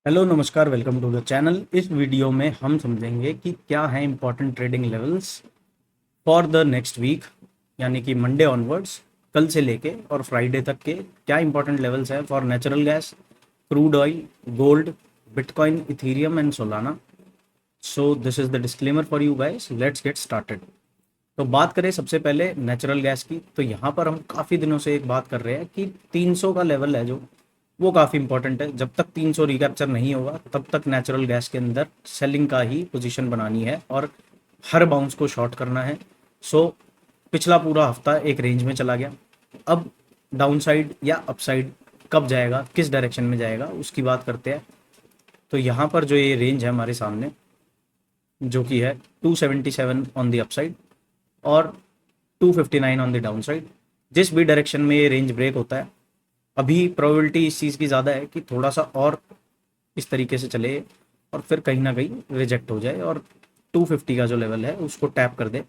Hello नमस्कार, welcome to the channel. इस video में हम समझेंगे कि क्या है important trading levels for the next week, यानी कि मंडे ऑनवर्ड्स, कल से लेके और फ्राइडे तक के क्या इंपॉर्टेंट लेवल्स है for natural gas, crude oil, gold, bitcoin, Ethereum and Solana. So this is the disclaimer for you guys, let's get started. तो बात करें सबसे पहले नेचुरल गैस की, तो यहाँ पर हम काफ़ी दिनों से एक बात कर रहे हैं कि 300 का लेवल है जो वो काफ़ी इंपॉर्टेंट है। जब तक 300 रिकैप्चर नहीं होगा तब तक नेचुरल गैस के अंदर सेलिंग का ही पोजीशन बनानी है और हर बाउंस को शॉर्ट करना है। सो पिछला पूरा हफ्ता एक रेंज में चला गया, अब डाउन साइड या अपसाइड कब जाएगा, किस डायरेक्शन में जाएगा, उसकी बात करते हैं। तो यहाँ पर जो ये रेंज है हमारे सामने, जो कि है 277 ऑन द अपसाइड और 259 ऑन द डाउन साइड, जिस भी डायरेक्शन में ये रेंज ब्रेक होता है, अभी प्रोबेबिलिटी इस चीज़ की ज़्यादा है कि थोड़ा सा और इस तरीके से चले और फिर कहीं ना कहीं रिजेक्ट हो जाए और 250 का जो लेवल है उसको टैप कर दे।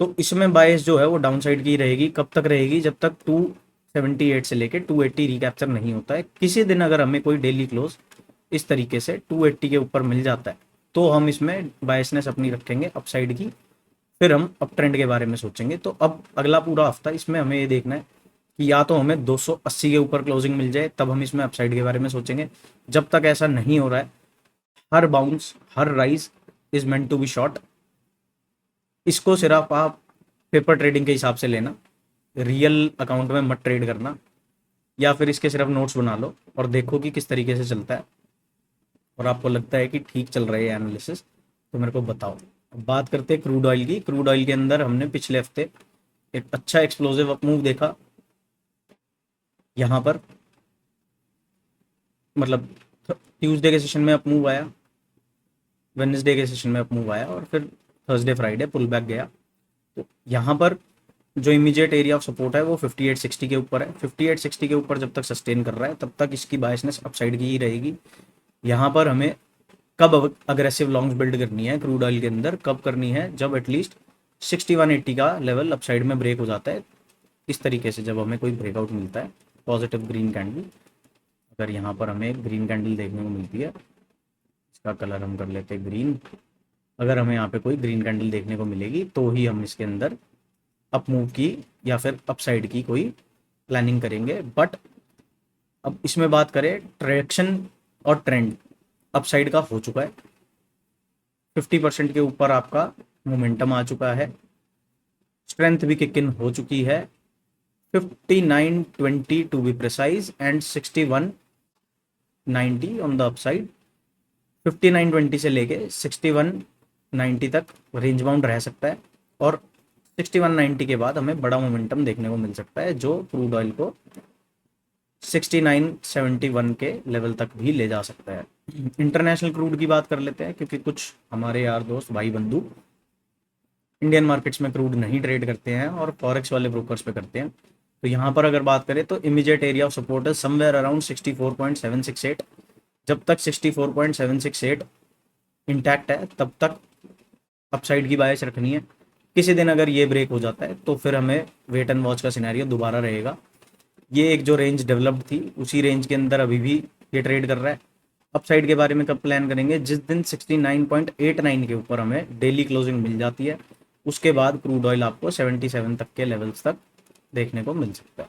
तो इसमें बायस जो है वो डाउन साइड की रहेगी। कब तक रहेगी? जब तक 278 से लेके 280 रिकैप्चर नहीं होता है। किसी दिन अगर हमें कोई डेली क्लोज इस तरीके से 280 के ऊपर मिल जाता है तो हम इसमें बायसनेस अपनी रखेंगे अपसाइड की, फिर हम अप ट्रेंड के बारे में सोचेंगे। तो अब अगला पूरा हफ्ता इसमें हमें ये देखना है कि या तो हमें 280 के ऊपर क्लोजिंग मिल जाए, तब हम इसमें अपसाइड के बारे में सोचेंगे। जब तक ऐसा नहीं हो रहा है, हर बाउंस, हर rise is meant to be short. इसको सिर्फ आप पेपर ट्रेडिंग के हिसाब से लेना, रियल अकाउंट में मत ट्रेड करना, या फिर इसके सिर्फ नोट्स बना लो और देखो कि किस तरीके से चलता है और आपको लगता है कि ठीक चल रहा है एनालिसिस तो मेरे को बताओ। अब बात करते हैं क्रूड ऑयल की। क्रूड ऑयल के अंदर हमने पिछले हफ्ते एक अच्छा एक्सप्लोसिव अप मूव देखा। यहाँ पर मतलब ट्यूसडे के सेशन में अप मूव आया, वेडनेसडे के सेशन में अप मूव आया और फिर थर्सडे फ्राइडे पुल बैक गया। तो यहाँ पर जो इमीडिएट एरिया ऑफ सपोर्ट है वो 5860 के ऊपर है। 5860 के ऊपर जब तक सस्टेन कर रहा है तब तक इसकी बायसनेस अपसाइड की ही रहेगी। यहाँ पर हमें कब अग्रेसिव लॉन्ग्स बिल्ड करनी है क्रूड ऑयल के अंदर, कब करनी है? जब एटलीस्ट 6180 का लेवल अपसाइड में ब्रेक हो जाता है। इस तरीके से जब हमें कोई ब्रेकआउट मिलता है, पॉजिटिव ग्रीन कैंडल, अगर यहाँ पर हमें ग्रीन कैंडल देखने को मिलती है, इसका कलर हम कर लेते हैं ग्रीन। अगर हमें यहाँ पे कोई ग्रीन कैंडल देखने को मिलेगी तो ही हम इसके अंदर अप मूव की या फिर अपसाइड की कोई प्लानिंग करेंगे। बट अब इसमें बात करें ट्रैक्शन और ट्रेंड, अपसाइड का हो चुका है, 50% के ऊपर आपका मोमेंटम आ चुका है, स्ट्रेंथ भी किक इन हो चुकी है, 5920 to be precise and 6190 on the upside. 5920 से लेके 6190 तक रेंज बाउंड रह सकता है और 6190 के बाद हमें बड़ा मोमेंटम देखने को मिल सकता है जो क्रूड ऑयल को 6971 के लेवल तक भी ले जा सकता है। इंटरनेशनल क्रूड की बात कर लेते हैं, क्योंकि कुछ हमारे यार दोस्त भाई बंधु इंडियन मार्केट्स में क्रूड नहीं ट्रेड करते हैं और फॉरेक्स वाले ब्रोकर्स पे करते हैं। तो यहाँ पर अगर बात करें तो इमीडिएट एरिया ऑफ सपोर्ट है समवेयर अराउंड 64.768। जब तक 64.768 इंटैक्ट है तब तक अपसाइड की बायस रखनी है। किसी दिन अगर ये ब्रेक हो जाता है तो फिर हमें वेट एंड वॉच का सिनेरियो दोबारा रहेगा। ये एक जो रेंज डेवलप्ड थी उसी रेंज के अंदर अभी भी ये ट्रेड कर रहा है। अपसाइड के बारे में कब प्लान करेंगे? जिस दिन 69.89 के ऊपर हमें डेली क्लोजिंग मिल जाती है, उसके बाद क्रूड ऑयल आपको 77 तक के लेवल्स तक देखने को मिल सकता है।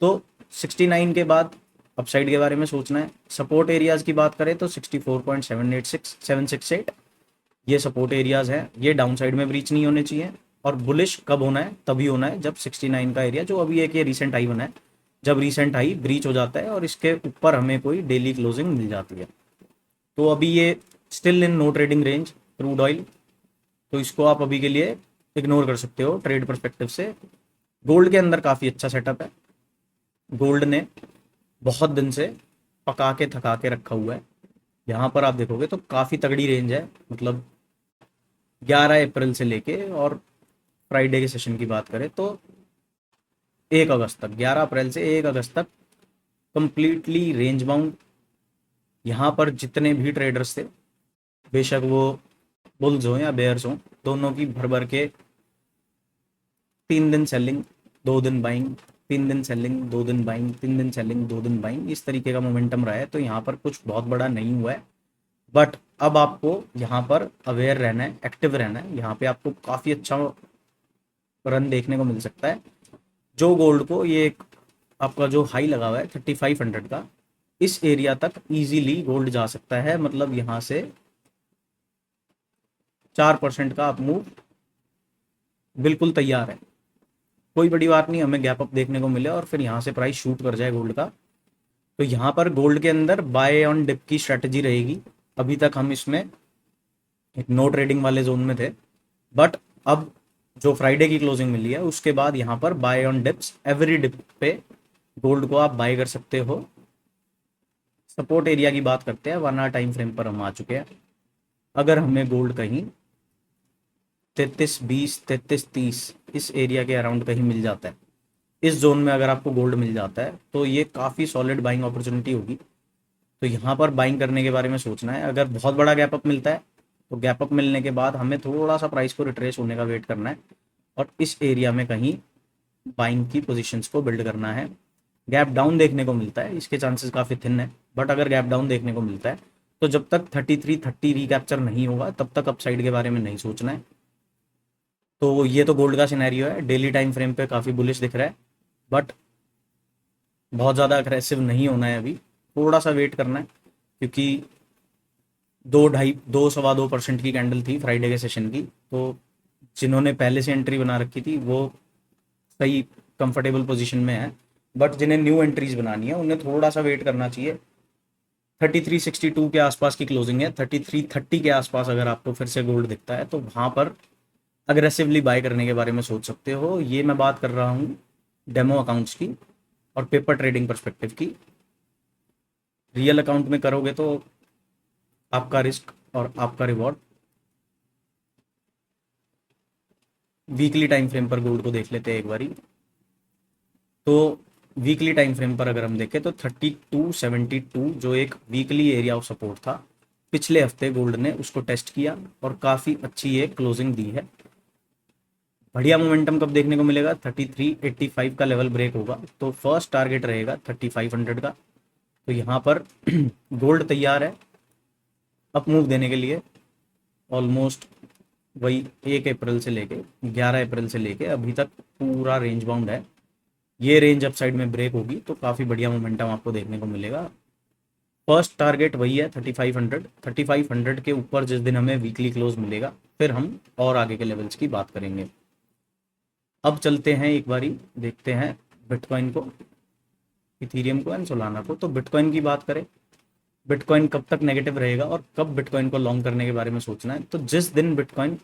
तो 69 के बाद अपसाइड के बारे में सोचना है। सपोर्ट एरियाज की बात करें तो 64.768 ये सपोर्ट एरियाज हैं, ये डाउन साइड में ब्रीच नहीं होने चाहिए। और बुलिश कब होना है? तभी होना है जब 69 का एरिया, जो अभी एक ये रिसेंट हाई बना है, जब रिसेंट हाई ब्रीच हो जाता है और इसके ऊपर हमें कोई डेली क्लोजिंग मिल जाती है। तो अभी ये still in no trading range crude oil, तो इसको आप अभी के लिए इग्नोर कर सकते हो ट्रेड परस्पेक्टिव से। गोल्ड के अंदर काफ़ी अच्छा सेटअप है। गोल्ड ने बहुत दिन से पका के थका के रखा हुआ है। यहाँ पर आप देखोगे तो काफ़ी तगड़ी रेंज है, मतलब 11 अप्रैल से लेके और फ्राइडे के सेशन की बात करें तो 1 अगस्त तक, 11 अप्रैल से 1 अगस्त तक कंप्लीटली रेंज बाउंड। यहाँ पर जितने भी ट्रेडर्स थे, बेशक वो बुल्स हो या बेयर्स हो, दोनों की भर भर के 3 दिन सेलिंग, 2 दिन बाइंग, 3 दिन सेलिंग 2 दिन बाइंग, 3 दिन सेलिंग 2 दिन बाइंग, इस तरीके का मोमेंटम रहा है। तो यहाँ पर कुछ बहुत बड़ा नहीं हुआ है, बट अब आपको यहाँ पर अवेयर रहना है, एक्टिव रहना है। यहाँ पे आपको काफ़ी अच्छा रन देखने को मिल सकता है। जो गोल्ड को ये आपका जो हाई लगा हुआ है 3500 का, इस एरिया तक इजीली गोल्ड जा सकता है। मतलब यहाँ से 4% का अप मूव बिल्कुल तैयार है। कोई बड़ी बात नहीं हमें गैप अप देखने को मिले और फिर यहाँ से प्राइस शूट कर जाए गोल्ड का। तो यहाँ पर गोल्ड के अंदर बाय ऑन डिप की स्ट्रेटजी रहेगी। अभी तक हम इसमें एक नो ट्रेडिंग वाले जोन में थे, बट अब जो फ्राइडे की क्लोजिंग मिली है उसके बाद यहाँ पर buy on dips, every dip पे गोल्ड को आप बाय कर सकते हो। सपोर्ट एरिया की बात करते हैं, 1 आवर टाइम फ्रेम पर हम आ चुके हैं। अगर हमें गोल्ड कहीं 3320, 3330 इस एरिया के अराउंड कहीं मिल जाता है, इस जोन में अगर आपको गोल्ड मिल जाता है तो ये काफ़ी सॉलिड बाइंग अपॉर्चुनिटी होगी। तो यहाँ पर बाइंग करने के बारे में सोचना है। अगर बहुत बड़ा गैप अप मिलता है तो गैप अप मिलने के बाद हमें थोड़ा सा प्राइस को रिट्रेस होने का वेट करना है और इस एरिया में कहीं बाइंग की पोजीशंस को बिल्ड करना है। गैप डाउन देखने को मिलता है, इसके चांसेस काफ़ी थिन है, बट अगर गैप डाउन देखने को मिलता है तो जब तक 3330 रिकैप्चर नहीं होगा तब तक अपसाइड के बारे में नहीं सोचना है। तो ये तो गोल्ड का सिनेरियो है। डेली टाइम फ्रेम पे काफ़ी बुलिश दिख रहा है, बट बहुत ज़्यादा अग्रेसिव नहीं होना है, अभी थोड़ा सा वेट करना है, क्योंकि 2-2.5-2-2.25% की कैंडल थी फ्राइडे के सेशन की। तो जिन्होंने पहले से एंट्री बना रखी थी वो सही कंफर्टेबल पोजीशन में है, बट जिन्हें न्यू एंट्रीज बनानी है उन्हें थोड़ा सा वेट करना चाहिए। 3362 के आसपास की क्लोजिंग है, 3330 के आसपास अगर आपको फिर से गोल्ड दिखता है तो वहाँ पर अग्रेसिवली बाय करने के बारे में सोच सकते हो। ये मैं बात कर रहा हूँ डेमो अकाउंट्स की और पेपर ट्रेडिंग पर्सपेक्टिव की। रियल अकाउंट में करोगे तो आपका रिस्क और आपका रिवॉर्ड। वीकली टाइम फ्रेम पर गोल्ड को देख लेते हैं एक बारी। तो वीकली टाइम फ्रेम पर अगर हम देखें तो 3272 जो एक वीकली एरिया ऑफ सपोर्ट था, पिछले हफ्ते गोल्ड ने उसको टेस्ट किया और काफ़ी अच्छी एक क्लोजिंग दी है। बढ़िया मोमेंटम कब देखने को मिलेगा? 3385 का लेवल ब्रेक होगा तो फर्स्ट टारगेट रहेगा 3500 का। तो यहाँ पर गोल्ड तैयार है अप मूव देने के लिए। ऑलमोस्ट वही 1 अप्रैल से लेके 11 अप्रैल से लेके अभी तक पूरा रेंज बाउंड है। ये रेंज अप साइड में ब्रेक होगी तो काफ़ी बढ़िया मोमेंटम आपको देखने को मिलेगा। फर्स्ट टारगेट वही है 3500। 3500 के ऊपर जिस दिन हमें वीकली क्लोज मिलेगा फिर हम और आगे के लेवल्स की बात करेंगे। अब चलते हैं एक बारी देखते हैं बिटकॉइन को, इथीरियम को एंड सोलाना को। तो बिटकॉइन की बात करें, बिटकॉइन कब तक नेगेटिव रहेगा और कब बिटकॉइन को लॉन्ग करने के बारे में सोचना है। तो जिस दिन बिटकॉइन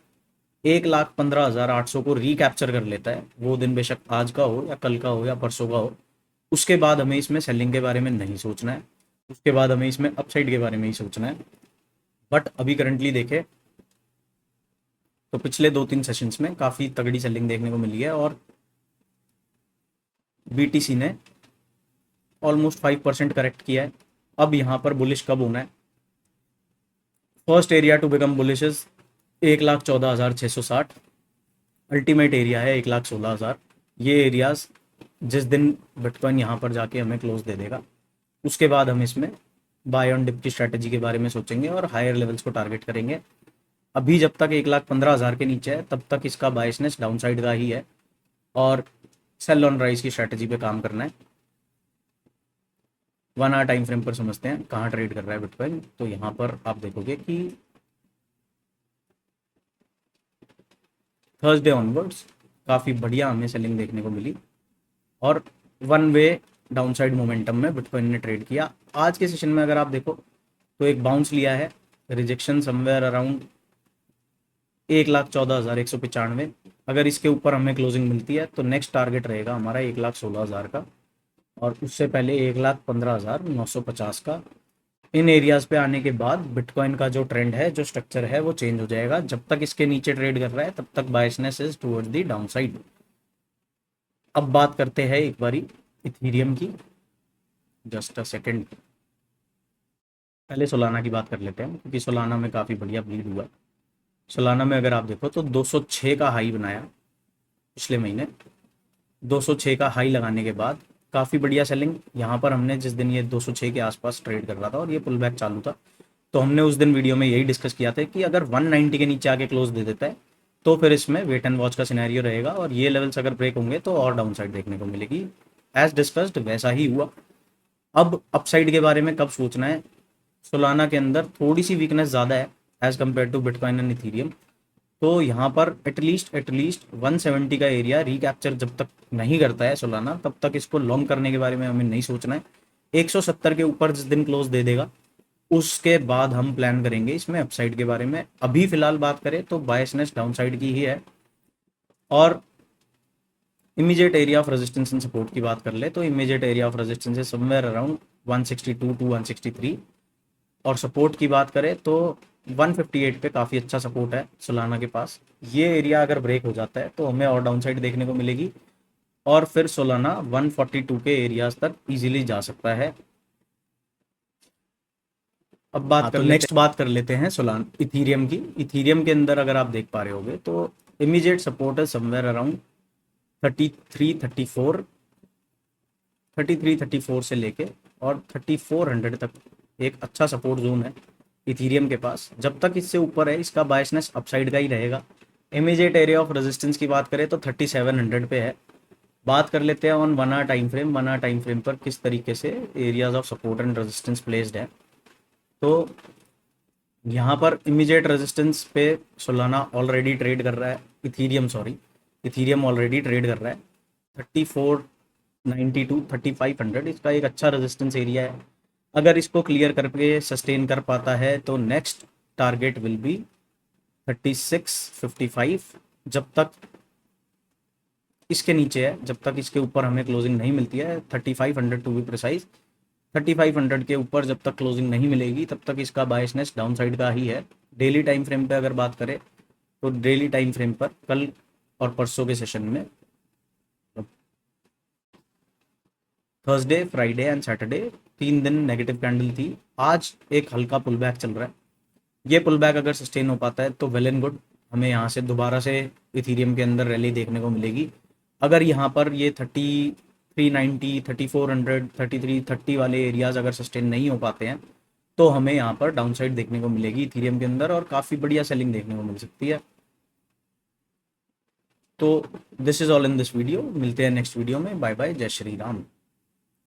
1,15,800 को रिकैप्चर कर लेता है, वो दिन बेशक आज का हो या कल का हो या परसों का हो, उसके बाद हमें इसमें सेलिंग के बारे में नहीं सोचना है। उसके बाद हमें इसमें अपसाइड के बारे में ही सोचना है। बट अभी करंटली देखें तो पिछले 2-3 सेशंस में काफ़ी तगड़ी सेलिंग देखने को मिली है और बीटीसी ने ऑलमोस्ट 5% करेक्ट किया है। अब यहाँ पर बुलिश कब होना है? First area to become bullish is 1,14,660। Ultimate area है 1,16,000। ये एरियाज जिस दिन बिटकॉइन यहाँ पर जाके हमें क्लोज दे देगा उसके बाद हम इसमें बाय ऑन डिप की स्ट्रैटेजी के बारे में सोचेंगे और हायर लेवल्स को टारगेट करेंगे। अभी जब तक 1,15,000 के नीचे है तब तक इसका बायसनेस डाउन साइड का ही है और सेल ऑन राइज की स्ट्रैटेजी पे काम करना है। 1 आवर टाइम फ्रेम पर समझते हैं कहाँ ट्रेड कर रहा है बिटकॉइन। तो यहाँ पर आप देखोगे कि थर्सडे ऑनवर्ड्स काफ़ी बढ़िया हमें सेलिंग देखने को मिली और 1 वे डाउन साइड मोमेंटम में बिटकॉइन ने ट्रेड किया। आज के सेशन में अगर आप देखो तो एक बाउंस लिया है, रिजेक्शन समवेयर अराउंड 1,14,195। अगर इसके ऊपर हमें क्लोजिंग मिलती है तो नेक्स्ट टारगेट रहेगा हमारा 1,16,000 का और उससे पहले 1,15,950 का। इन एरियाज पे आने के बाद बिटकॉइन का जो ट्रेंड है, जो स्ट्रक्चर है, वो चेंज हो जाएगा। जब तक इसके नीचे ट्रेड कर रहा है तब तक biasness is towards the down side. अब बात करते हैं एक बारी इथीरियम की। जस्ट अ सेकेंड, पहले सोलाना की बात कर लेते हैं क्योंकि सोलाना में काफ़ी बढ़िया ब्लीड हुआ। सोलाना में अगर आप देखो तो 206 का हाई बनाया पिछले महीने 206 का हाई लगाने के बाद काफ़ी बढ़िया सेलिंग। यहाँ पर हमने जिस दिन ये 206 के आसपास ट्रेड कर रहा था और ये पुल बैक चालू था, तो हमने उस दिन वीडियो में यही डिस्कस किया था कि अगर 190 के नीचे आके क्लोज दे देता है तो फिर इसमें वेट एंड वॉच का सिनेरियो रहेगा और ये लेवल्स अगर ब्रेक होंगे तो और डाउन साइड देखने को मिलेगी। एज डिस्कस्ड वैसा ही हुआ। अब अपसाइड के बारे में कब सोचना है? सोलाना के अंदर थोड़ी सी वीकनेस ज़्यादा है as compared to bitcoin and ethereum, तो यहाँ पर एटलीस्ट 170 का एरिया रिकैप्चर जब तक नहीं करता है सोलाना, तब तक इसको लॉन्ग करने के बारे में हमें नहीं सोचना है। 170 के ऊपर जिस दिन क्लोज दे देगा उसके बाद हम प्लान करेंगे इसमें अपसाइड के बारे में। अभी फिलहाल बात करें तो बायसनेस डाउन साइड की ही है। और immediate area of resistance and support की बात कर ले तो इमीडिएट एरिया ऑफ रेजिस्टेंस है समवेयर अराउंड 162 टू 163, और सपोर्ट की बात करें तो 158 पे काफ़ी अच्छा सपोर्ट है सोलाना के पास। ये एरिया अगर ब्रेक हो जाता है तो हमें और डाउन साइड देखने को मिलेगी और फिर सोलाना 142 के एरियाज तक इजीली जा सकता है। अब नेक्स्ट बात कर लेते हैं सोलाना इथीरियम की। इथीरियम के अंदर अगर आप देख पा रहे होगे तो इमीडिएट सपोर्ट है समवेयर अराउंड 33 34 से लेके और 3400 तक एक अच्छा सपोर्ट जोन है इथीरियम के पास। जब तक इससे ऊपर है इसका बायसनेस अपसाइड का ही रहेगा। इमीडिएट एरिया ऑफ रेजिस्टेंस की बात करें तो 3700 पे है। बात कर लेते हैं on 1 hour time frame. 1 hour time frame पर किस तरीके से areas of support and resistance placed है। तो यहाँ पर इमीडिएट रेजिस्टेंस पे सोलाना ऑलरेडी ट्रेड कर रहा है, इथीरियम ऑलरेडी ट्रेड कर रहा है 3492 3500। इसका एक अच्छा रेजिस्टेंस एरिया है। अगर इसको क्लियर करके सस्टेन कर पाता है तो नेक्स्ट टारगेट विल बी 3655। जब तक इसके नीचे है, जब तक इसके ऊपर हमें क्लोजिंग नहीं मिलती है 3500 टू बी प्रिसाइज, 3500 के ऊपर जब तक क्लोजिंग नहीं मिलेगी तब तक इसका बायसनेस डाउन साइड का ही है। डेली टाइम फ्रेम पे अगर बात करें तो डेली टाइम फ्रेम पर कल और परसों के सेशन में थर्सडे फ्राइडे एंड सैटरडे 3 दिन नेगेटिव कैंडल थी। आज एक हल्का पुल बैक चल रहा है। ये पुल बैक अगर सस्टेन हो पाता है तो वेल एंड गुड, हमें यहाँ से दोबारा से इथीरियम के अंदर रैली देखने को मिलेगी। अगर यहाँ पर ये 3390 3400 3330 वाले एरियाज अगर सस्टेन नहीं हो पाते हैं तो हमें यहाँ पर डाउन साइड देखने को मिलेगी इथीरियम के अंदर और काफ़ी बढ़िया सेलिंग देखने को मिल सकती है। तो this is all in this video. मिलते हैं नेक्स्ट वीडियो में। बाय बाय, जय श्री राम।